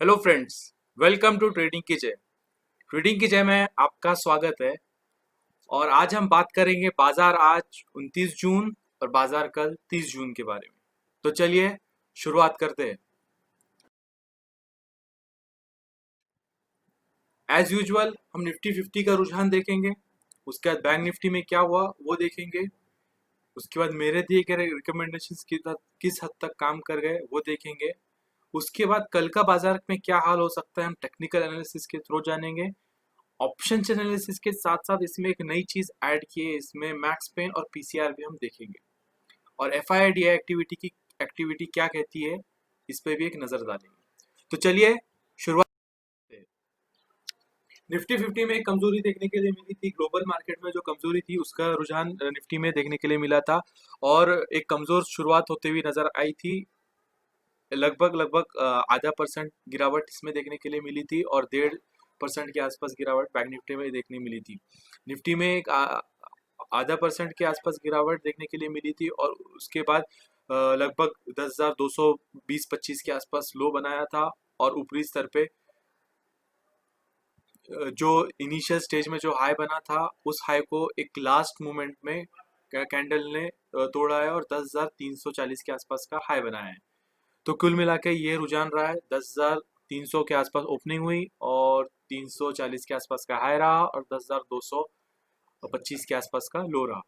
Hello friends, welcome to trading की जय। Trading की जय में आपका स्वागत है। और आज हम बात करेंगे बाजार आज 29 जून और बाजार कल 30 जून के बारे में। तो चलिए शुरुआत करते हैं। एज यूजुअल हम निफ्टी 50 का रुझान देखेंगे। उसके बाद बैंक निफ्टी में क्या हुआ वो देखेंगे। उसके बाद मेरे दिए गए रिकमेंडेशंस किस हद तक काम कर गए वो देखेंगे। उसके बाद कल का बाजार में क्या हाल हो सकता है हम टेक्निकल एनालिसिस के थ्रू जानेंगे। ऑप्शन एनालिसिस के साथ साथ इसमें एक नई चीज ऐड की है, इसमें मैक्स पेन और पीसीआर भी हम देखेंगे। और एफ आई डी एक्टिविटी क्या कहती है इस पे भी एक नजर डालेंगे। तो चलिए शुरुआत करते हैं। निफ्टी 50 में एक कमजोरी देखने के लिए मिली थी। ग्लोबल मार्केट में जो कमजोरी थी उसका रुझान निफ्टी में देखने के लिए मिला था। और एक कमजोर शुरुआत होते हुई नजर आई थी। लगभग लगभग आधा परसेंट गिरावट इसमें देखने के लिए मिली थी और 1.5% के आसपास गिरावट बैंक निफ्टी में देखने मिली थी। निफ्टी में एक आधा परसेंट के आसपास गिरावट देखने के लिए मिली थी और उसके बाद लगभग 10,220-25 के आसपास लो बनाया था। और ऊपरी स्तर पे जो इनिशियल स्टेज में जो हाई बना था उस हाई को एक लास्ट मोमेंट में कैंडल ने तोड़ा है और 10,340 के आसपास का हाई बनाया है। तो कुल मिला के ये रुझान रहा है। 10,300 के आसपास ओपनिंग हुई और 340 के आसपास का हाई रहा और 10,225 के आसपास का लो रहा।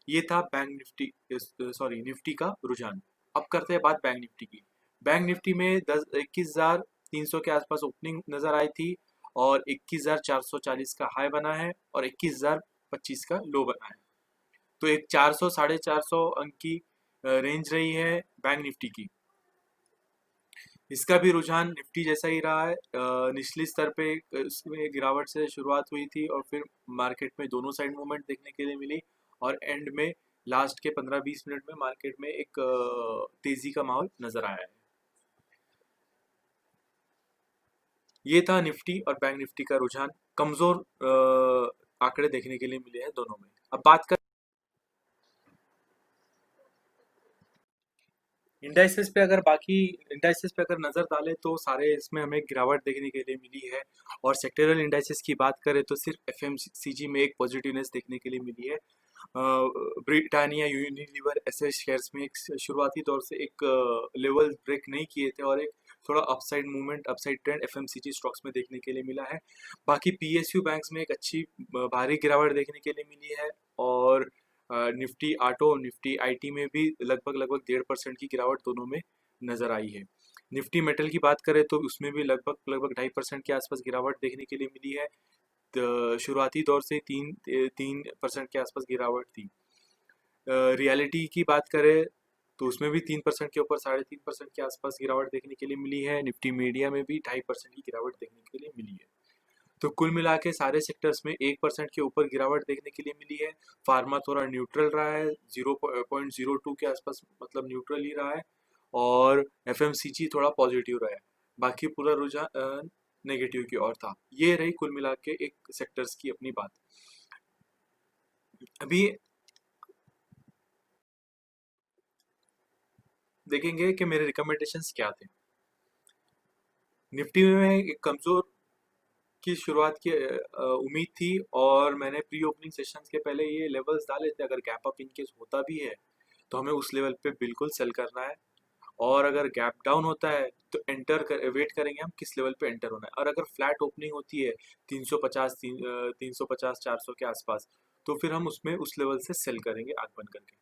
ये था बैंक निफ्टी, सॉरी निफ्टी का रुझान। अब करते हैं बात बैंक निफ्टी की। बैंक निफ्टी में 21,300 के आसपास ओपनिंग नजर आई थी और 21,440 का हाई बना है और 21,025 का लो बना है। तो एक 400 450 अंक की रेंज रही है बैंक निफ्टी की। इसका भी रुझान निफ्टी जैसा ही रहा है। निचली स्तर पे इसमें गिरावट से शुरुआत हुई थी और फिर मार्केट में दोनों साइड मूवमेंट देखने के लिए मिली। और एंड में लास्ट के 15-20 मिनट में मार्केट में एक तेजी का माहौल नजर आया है। ये था निफ्टी और बैंक निफ्टी का रुझान। कमजोर आंकड़े देखने के लिए मिले हैं दोनों में। अब बात कर इंडाइसेस पे, अगर बाकी इंडाइसेस पे अगर नजर डालें तो सारे इसमें हमें गिरावट देखने के लिए मिली है। और सेक्टरल इंडाइसेस की बात करें तो सिर्फ एफएमसीजी में एक पॉजिटिवनेस देखने के लिए मिली है। ब्रिटानिया यूनिलीवर ऐसे शेयर्स में एक शुरुआती दौर से एक लेवल ब्रेक नहीं किए थे और एक थोड़ा upside movement, upside trend FMCG stocks में देखने के लिए मिला है। बाकी पीएसयू बैंक्स में एक अच्छी भारी गिरावट देखने के लिए मिली है। और निफ्टी ऑटो, निफ्टी आईटी में भी लगभग लगभग 1.5% की गिरावट दोनों में नजर आई है। निफ्टी मेटल की बात करें तो उसमें भी लगभग लगभग 2.5% के आसपास गिरावट देखने के लिए मिली है। शुरुआती दौर से 3% के आसपास गिरावट थी। रियलिटी की बात करें तो उसमें भी 3% के ऊपर 3.5% के आसपास गिरावट देखने के लिए मिली है। निफ्टी मीडिया में भी 2.5% की गिरावट देखने के लिए मिली है। तो कुल मिला के सारे सेक्टर्स में 1% के ऊपर गिरावट देखने के लिए मिली है। फार्मा थोड़ा न्यूट्रल रहा है, 0.02 के आसपास, मतलब न्यूट्रल ही रहा है। और एफएमसीजी थोड़ा पॉजिटिव रहा है। बाकी पूरा रुझान नेगेटिव की ओर था। ये रही कुल मिला के एक सेक्टर्स की अपनी बात। अभी देखेंगे कि मेरे रिकमेंडेशंस क्या थे। निफ्टी में एक कमजोर की शुरुआत की उम्मीद थी और मैंने प्री ओपनिंग सेशंस के पहले ये लेवल्स डाले थे। अगर गैप अप इनकेस होता भी है तो हमें उस लेवल पे बिल्कुल सेल करना है। और अगर गैप डाउन होता है तो वेट करेंगे हम किस लेवल पे एंटर होना है। और अगर फ्लैट ओपनिंग होती है 350 400 के आसपास, तो फिर हम उसमें उस लेवल से सेल करेंगे आंख बंद करके।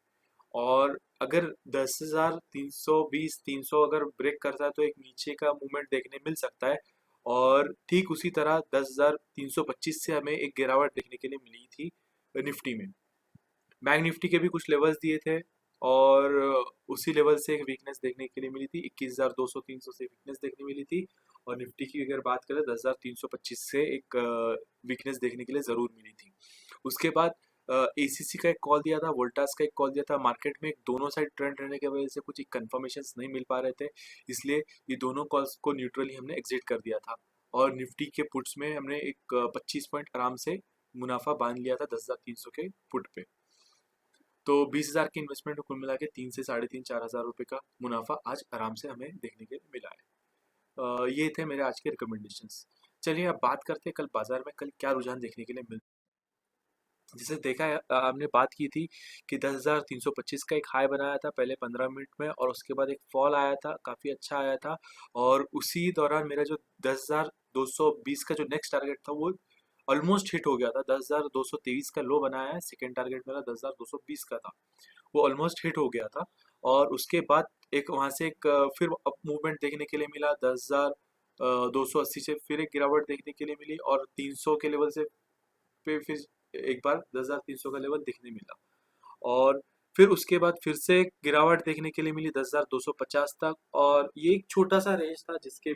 और अगर 10,320 300 अगर ब्रेक करता है तो एक नीचे का मूवमेंट देखने मिल सकता है। और ठीक उसी तरह 10,325 से हमें एक गिरावट देखने के लिए मिली थी निफ्टी में। बैंक निफ्टी के भी कुछ लेवल्स दिए थे और उसी लेवल से एक वीकनेस देखने के लिए मिली थी। 21,200 300 से वीकनेस देखने मिली थी। और निफ्टी की अगर बात करें 10,325 से एक वीकनेस देखने के लिए ज़रूर मिली थी। उसके बाद एसीसी का एक कॉल दिया था, वोल्टास का एक कॉल दिया था। मार्केट में दोनों साइड ट्रेंड रहने की वजह से कुछ कंफर्मेशन नहीं मिल पा रहे थे, इसलिए ये दोनों कॉल्स को न्यूट्रली हमने एग्जिट कर दिया था। और निफ्टी के पुट्स में हमने एक 25 पॉइंट आराम से मुनाफा बांध लिया था 10,300 के पुट पे। तो 20,000 की इन्वेस्टमेंट को कुल मिला के 3 से 3.5 4 हज़ार रुपये का मुनाफा आज आराम से हमें देखने के लिए मिला है। ये थे मेरे आज के रिकमेंडेशंस। चलिए अब बात करते हैं कल बाजार में कल क्या रुझान देखने के लिए मिल। जैसे देखा है हमने बात की थी कि 10,325 का एक हाई बनाया था पहले 15 मिनट में, और उसके बाद एक फॉल आया था, काफ़ी अच्छा आया था। और उसी दौरान मेरा जो 10,220 का जो नेक्स्ट टारगेट था वो ऑलमोस्ट हिट हो गया था। 10,223 का लो बनाया है, सेकेंड टारगेट मेरा 10,220 का था, वो ऑलमोस्ट हिट हो गया था। और उसके बाद एक वहाँ से एक फिर अप मूवमेंट देखने के लिए मिला, 10,280 से फिर एक गिरावट देखने के लिए मिली, और 300 के लेवल से पे फिर एक बार 10,300 का लेवल दिखने मिला। और फिर उसके बाद फिर से एक गिरावट देखने के लिए मिली 10,250 तक, और ये एक छोटा सा रेंज था जिसके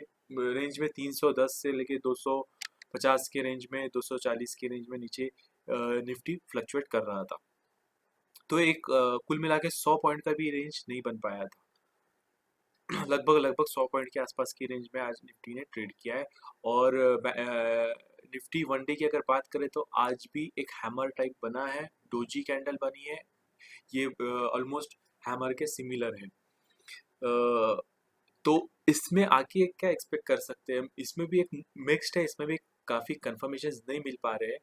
रेंज में 310 से लेके 250 के रेंज में, 240 के रेंज में नीचे निफ्टी फ्लक्चुएट कर रहा था। तो एक कुल मिला के 100 पॉइंट का भी रेंज नहीं बन पाया था। लगभग लगभग 100 पॉइंट के आसपास की रेंज में आज निफ्टी ने ट्रेड किया है। और निफ्टी वन डे की अगर बात करें तो आज भी एक हैमर टाइप बना है, डोजी कैंडल बनी है, ये ऑलमोस्ट हैमर के सिमिलर है। तो इसमें आगे क्या एक्सपेक्ट कर सकते हैं हम, इसमें भी एक मिक्स्ड है, इसमें भी काफ़ी कंफर्मेशन नहीं मिल पा रहे हैं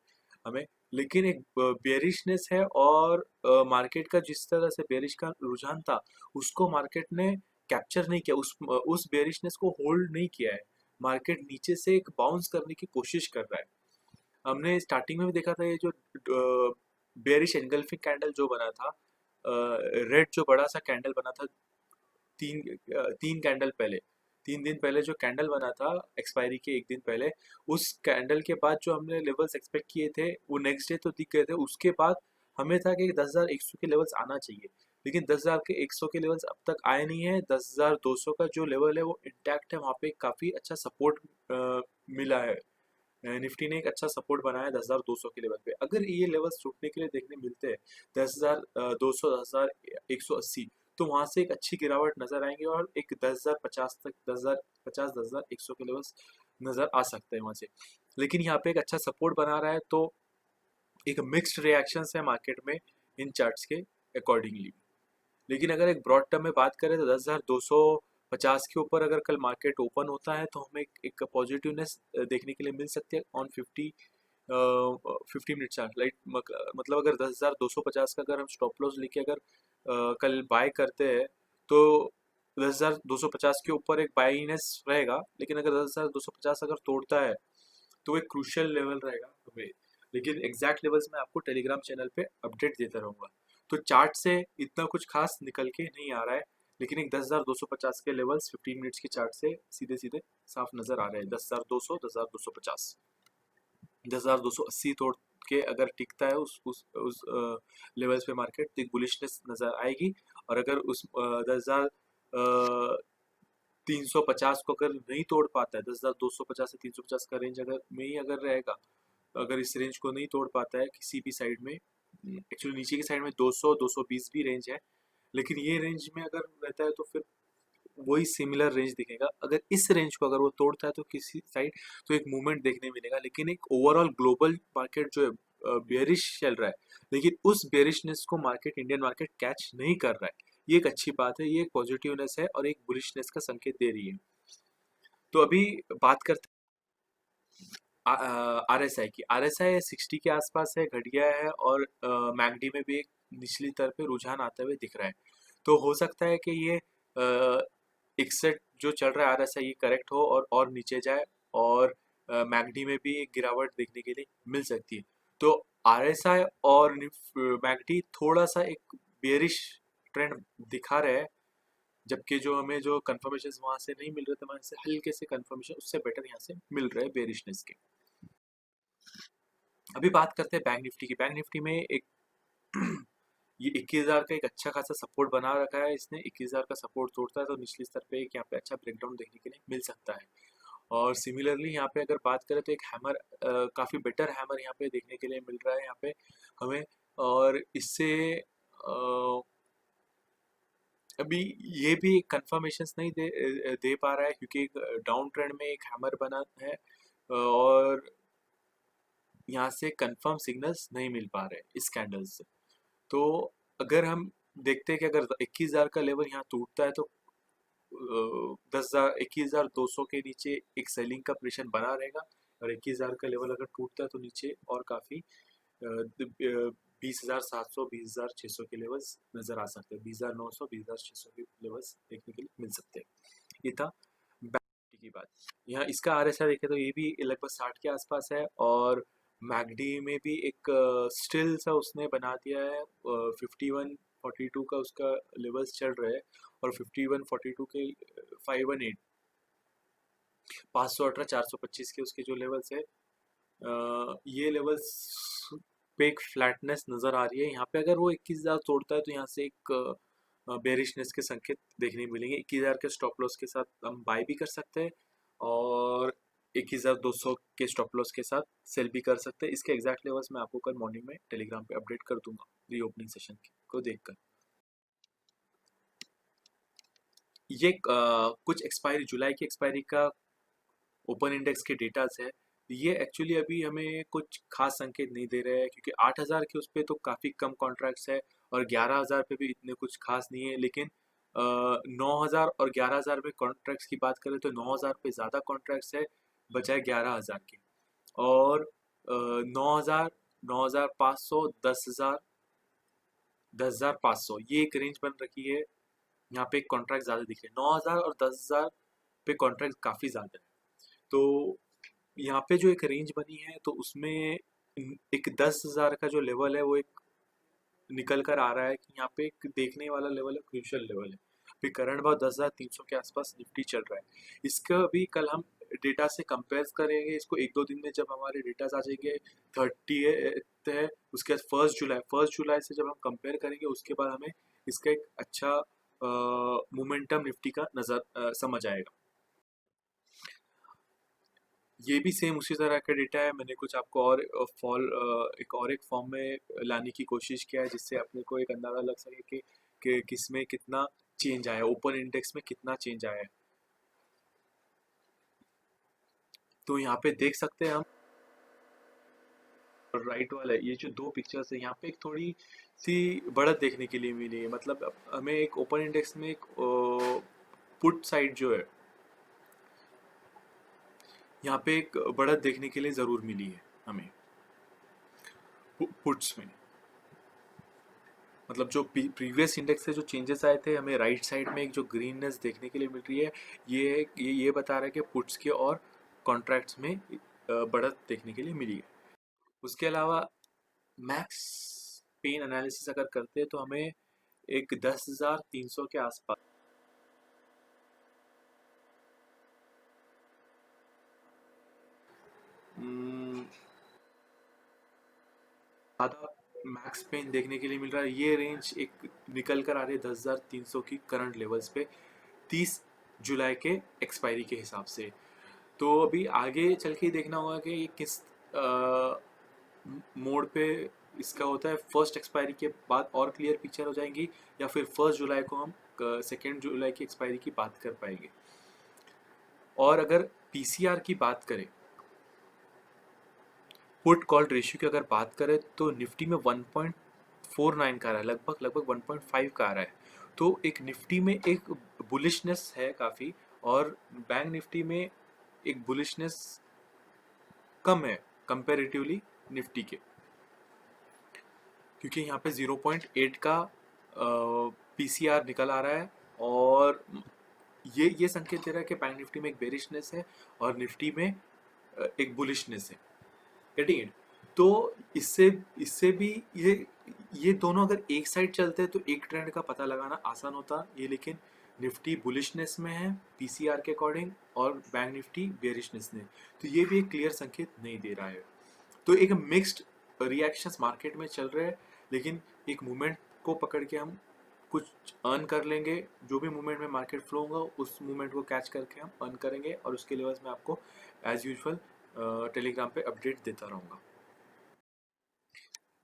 हमें। लेकिन एक बेरिशनेस है, और मार्केट का जिस तरह से बेरिश का रुझान था उसको मार्केट ने कैप्चर नहीं किया, उस बेरिशनेस को होल्ड नहीं किया है। मार्केट नीचे से एक बाउंस करने की कोशिश कर रहा है। हमने स्टार्टिंग में भी देखा था, ये जो बेरिश एंगल्फिंग कैंडल जो बना था, रेड जो बड़ा सा कैंडल बना था, तीन तीन कैंडल पहले, 3 दिन पहले जो कैंडल बना था एक्सपायरी के एक दिन पहले, उस कैंडल के बाद जो हमने लेवल्स एक्सपेक्ट किए थे वो नेक्स्ट डे तो दिख गए थे। उसके बाद हमें था कि 10,100 के लेवल्स आना चाहिए, लेकिन 10,100 के लेवल्स अब तक आए नहीं है। 10,200 का जो लेवल है वो इंटैक्ट है, वहाँ पे काफ़ी अच्छा सपोर्ट मिला है। निफ्टी ने एक अच्छा सपोर्ट बनाया है 10,200 के लेवल पे। अगर ये लेवल्स टूटने के लिए देखने मिलते हैं 10,200, 10,180, तो वहां से एक अच्छी गिरावट नजर आएंगे, और एक 10,050 तक, 10,050, 10,100 के लेवल्स नजर आ सकते हैं वहां से। लेकिन यहाँ पे एक अच्छा सपोर्ट बना रहा है, तो एक मिक्स्ड रिएक्शंस है मार्केट में इन चार्ट्स के अकॉर्डिंगली। लेकिन अगर एक ब्रॉड टर्म में बात करें तो 10,250 के ऊपर अगर कल मार्केट ओपन होता है तो हमें एक पॉजिटिवनेस देखने के लिए मिल सकती है ऑन 50 मिनट चार्ट लाइट। मतलब अगर 10,250 का अगर हम स्टॉप लॉस लेके अगर कल बाय करते हैं तो 10,250 के ऊपर एक बाइनेस रहेगा। लेकिन अगर 10,250 अगर तोड़ता है तो एक क्रूशियल लेवल रहेगा हमें। लेकिन एग्जैक्ट लेवल्स मैं आपको टेलीग्राम चैनल पे अपडेट देता रहूँगा। तो चार्ट से इतना कुछ खास निकल के नहीं आ रहा है, लेकिन एक 10,250 के लेवल्स 15 मिनट्स के चार्ट से सीधे सीधे साफ नजर आ रहे हैं। 10,200, 10,250, 10,280 तोड़ के अगर टिकता है उस लेवल्स पे मार्केट, तो एक बुलिशनेस नजर आएगी। और अगर उस 10,350 को अगर नहीं तोड़ पाता है, 10,250 से 350 का रेंज अगर में ही अगर रहेगा, अगर इस रेंज को नहीं तोड़ पाता है किसी भी साइड में, एक्चुअली नीचे की साइड में 200, 220 भी रेंज है, लेकिन ये रेंज में अगर रहता है तो फिर वही सिमिलर रेंज दिखेगा। अगर इस रेंज को अगर वो तोड़ता है तो किसी साइड तो एक मूवमेंट देखने मिलेगा। लेकिन एक ओवरऑल ग्लोबल मार्केट जो है बेरिश चल रहा है, लेकिन उस बेरिशनेस को मार्केट, इंडियन मार्केट कैच नहीं कर रहा है। ये एक अच्छी बात है, ये एक पॉजिटिवनेस है और एक बुलिशनेस का संकेत दे रही है। तो अभी बात करते RSI की। RSI 60 के आसपास है, घट गया है, और मैकडी में भी एक निचली तरफ पे रुझान आते हुए दिख रहा है। तो हो सकता है कि ये 61 जो चल रहा है RSI, ये करेक्ट हो और नीचे जाए, और मैकडी में भी एक गिरावट देखने के लिए मिल सकती है। तो RSI और मैकडी थोड़ा सा एक बेरिश ट्रेंड दिखा रहे हैं, जबकि जो हमें जो कंफर्मेशन वहां से नहीं मिल रहे थे, वहां से हल्के से कंफर्मेशन उससे बेटर यहाँ से मिल रहे हैं बेरिशनेस के। अभी बात करते हैं बैंक निफ्टी की। बैंक निफ्टी में एक ये 21,000 का एक अच्छा खासा सपोर्ट बना रखा है इसने। 21,000 का सपोर्ट तोड़ता है तो निचले स्तर पे एक यहाँ पे अच्छा ब्रेकडाउन देखने के लिए मिल सकता है। और सिमिलरली यहाँ पे अगर बात करें तो एक हैमर, काफ़ी बेटर हैमर यहाँ पे देखने के लिए मिल रहा है यहाँ पे हमें। और इससे अभी ये भी कंफर्मेशन नहीं दे पा रहा है, क्योंकि एक डाउन ट्रेंड में एक हैमर बना है, और यहाँ से कंफर्म सिग्नल्स नहीं मिल पा रहे इस कैंडल से। तो अगर हम देखते हैं कि अगर 21,000 का लेवल यहाँ टूटता है तो 10,000 21,200 के नीचे एक सेलिंग का प्रेशर बना रहेगा, और 21,000 का लेवल अगर टूटता है तो नीचे और काफ़ी 20,700 20,600 के लेवल्स नज़र आ सकते हैं, 20,900 20,600 के लेवल्स देखने के लिए मिल सकते हैं। ये था बैंक निफ्टी की बात। यहाँ इसका आरएसआई देखें तो ये भी लगभग 60 के आसपास है, और मैकडी में भी एक स्टिल सा उसने बना दिया है, 5142 का उसका लेवल्स चल रहे हैं, और 5142 के 518 518 425 के उसके जो लेवल्स है, ये लेवल्स पे एक फ्लैटनेस नज़र आ रही है। यहाँ पे अगर वो 21,000 तोड़ता है तो यहाँ से एक बेरिशनेस के संकेत देखने मिलेंगे। 21,000 के स्टॉप लॉस के साथ हम बाय भी कर सकते हैं, और 21,200 के स्टॉप लॉस के साथ सेल भी कर सकते हैं। इसके एग्जैक्ट लेवल्स मैं आपको कल मॉर्निंग में टेलीग्राम पे अपडेट कर दूंगा री ओपनिंग सेशन को देखकर। ये कुछ एक्सपायरी, जुलाई की एक्सपायरी का ओपन इंडेक्स के डेटाज है। ये एक्चुअली अभी हमें कुछ खास संकेत नहीं दे रहे हैं, क्योंकि 8,000 के उस पे तो काफ़ी कम कॉन्ट्रैक्ट्स है, और 11,000 पे भी इतने कुछ खास नहीं है। लेकिन 9,000 और 11,000 में कॉन्ट्रैक्ट्स की बात करें तो 9,000 पे ज़्यादा कॉन्ट्रैक्ट्स है बजाय 11,000 के, और 9,000 9,500 10,000 10,500 ये एक रेंज बन रखी है। यहाँ पे कॉन्ट्रैक्ट ज़्यादा दिख रहे हैं, 9,000 और 10,000 पे कॉन्ट्रैक्ट काफ़ी ज़्यादा है। तो यहाँ पे जो एक रेंज बनी है तो उसमें एक 10,000 का जो लेवल है वो एक निकल कर आ रहा है कि यहाँ पे एक देखने वाला लेवल है, क्रूशियल लेवल है। अभी करंट भाव 10,300 के आसपास निफ्टी चल रहा है। इसका भी कल हम डेटा से कंपेयर करेंगे इसको, एक दो दिन में जब हमारे डेटा आ जाएंगे 30 है, उसके बाद 1 जुलाई से जब हम कंपेयर करेंगे उसके बाद हमें इसका एक अच्छा मोमेंटम निफ्टी का समझ आएगा। ये भी सेम उसी तरह का डेटा है। मैंने कुछ आपको और एक फॉर्म में लाने की कोशिश किया है, जिससे अपने को एक अंदाज़ा लग सके कि किसमें कितना चेंज आया है, ओपन इंडेक्स में कितना चेंज आया है। तो यहाँ पे देख सकते हैं हम, राइट वाला ये जो दो पिक्चर्स है यहाँ पे एक थोड़ी सी बढ़त देखने के लिए मिली है। मतलब हमें एक ओपन इंडेक्स में एक पुट साइड जो है यहाँ पे एक बढ़त देखने के लिए ज़रूर मिली है हमें पुट्स में। मतलब जो प्रीवियस इंडेक्स से जो चेंजेस आए थे, हमें राइट साइड में एक जो ग्रीननेस देखने के लिए मिल रही है, ये बता रहा है कि पुट्स के और कॉन्ट्रैक्ट्स में बढ़त देखने के लिए मिली है। उसके अलावा मैक्स पेन एनालिसिस अगर करते हैं तो हमें एक 10,300 के आसपास ज़्यादा मैक्स पेन देखने के लिए मिल रहा है। ये रेंज एक निकल कर आ रही है 10,300 की करंट लेवल्स पे 30 जुलाई के एक्सपायरी के हिसाब से। तो अभी आगे चल के देखना होगा कि ये किस मोड पे इसका होता है। फर्स्ट एक्सपायरी के बाद और क्लियर पिक्चर हो जाएंगी, या फिर 1 जुलाई को हम 2 जुलाई की एक्सपायरी की बात कर पाएंगे। और अगर पीसीआर की बात करें, पुट कॉल रेशियो की अगर बात करें तो निफ्टी में 1.49 का आ रहा है, लगभग 1.5 का आ रहा है। तो एक निफ्टी में एक बुलिशनेस है काफ़ी, और बैंक निफ्टी में एक बुलिशनेस कम है कंपैरेटिवली निफ्टी के, क्योंकि यहाँ पे 0.8 का पीसीआर निकल आ रहा है, और ये संकेत दे रहा है कि बैंक निफ्टी में एक बेरिशनेस है और निफ्टी में एक बुलिशनेस है। Getting it? तो इससे इससे भी ये दोनों अगर एक साइड चलते हैं तो एक ट्रेंड का पता लगाना आसान होता ये, लेकिन निफ्टी बुलिशनेस में है पीसीआर के अकॉर्डिंग, और बैंक निफ्टी बेरिशनेस में, तो ये भी एक क्लियर संकेत नहीं दे रहा है। तो एक मिक्स्ड रिएक्शंस मार्केट में चल रहे हैं, लेकिन एक मूवमेंट को पकड़ के हम कुछ अर्न कर लेंगे। जो भी मूवमेंट में मार्केट फ्लो होगा उस मूवमेंट को कैच करके हम अर्न करेंगे, और उसके लेवल्स में आपको एज यूजुअल टेलीग्राम पे अपडेट देता रहूँगा।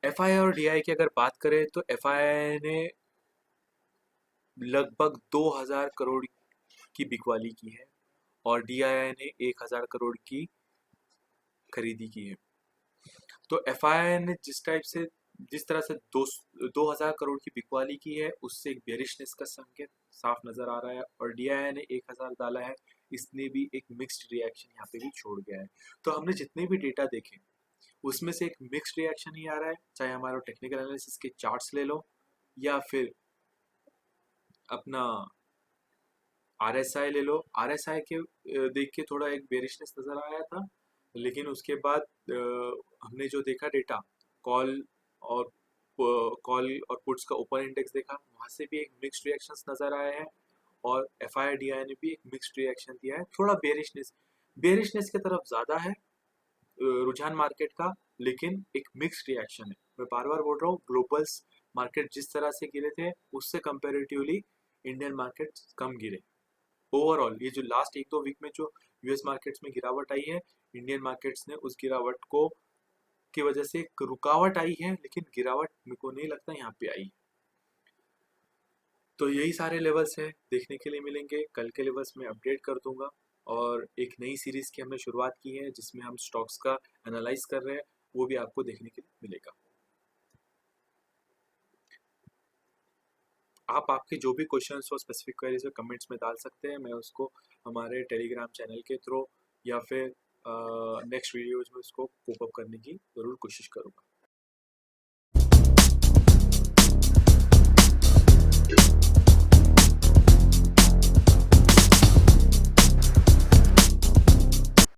एफआईआई और डीआई की अगर बात करें तो एफआईआई ने लगभग 2,000 करोड़ की बिकवाली की है, और डीआईआई ने 1,000 करोड़ की खरीदी की है। तो एफआईआई ने जिस टाइप से जिस तरह से 2000 करोड़ की बिकवाली की है, उससे एक बेरिशनेस का संकेत साफ नजर आ रहा है। और डीआईआई ने 1000 डाला है, इसने भी एक मिक्स्ड रिएक्शन यहाँ पे भी छोड़ गया है। तो हमने जितने भी डेटा देखे उसमें से एक मिक्स्ड रिएक्शन ही आ रहा है, चाहे हमारा टेक्निकल एनालिसिस के चार्ट्स ले लो या फिर अपना आरएसआई ले लो। आरएसआई के देख के थोड़ा एक बेरिशनेस नजर आया था, लेकिन उसके बाद हमने जो देखा डेटा कॉल और पुट्स का ओपन इंडेक्स देखा, वहां से भी एक मिक्स्ड रिएक्शंस नजर आए हैं। और एफआईआईडीआई ने भी एक मिक्स्ड रिएक्शन दिया है, थोड़ा बेरिशनेस की तरफ ज्यादा है रुझान मार्केट का, लेकिन एक मिक्स्ड रिएक्शन है। मैं बार बार बोल रहा हूँ, ग्लोबल्स मार्केट जिस तरह से गिरे थे उससे कंपेरेटिवली इंडियन मार्केट कम गिरे। ओवरऑल ये जो लास्ट 1-2 वीक में जो यूएस मार्केट्स में गिरावट आई है, इंडियन मार्केट्स ने उस गिरावट को की वजह से एक रुकावट आई है, लेकिन गिरावट मेरे को नहीं लगता यहाँ पे आई। तो यही सारे लेवल्स हैं, देखने के लिए मिलेंगे। कल के लेवल्स में अपडेट कर दूंगा। और एक नई सीरीज की हमने शुरुआत की है जिसमें हम स्टॉक्स का एनालाइज कर रहे हैं, वो भी आपको देखने के लिए मिलेगा। आप आपके जो भी क्वेश्चंस हो स्पेसिफिक क्वेरीज में कमेंट्स में डाल सकते हैं, मैं उसको हमारे टेलीग्राम चैनल के थ्रू या फिर नेक्स्ट वीडियोज में उसको कोप अप करने की ज़रूर कोशिश करूँगा।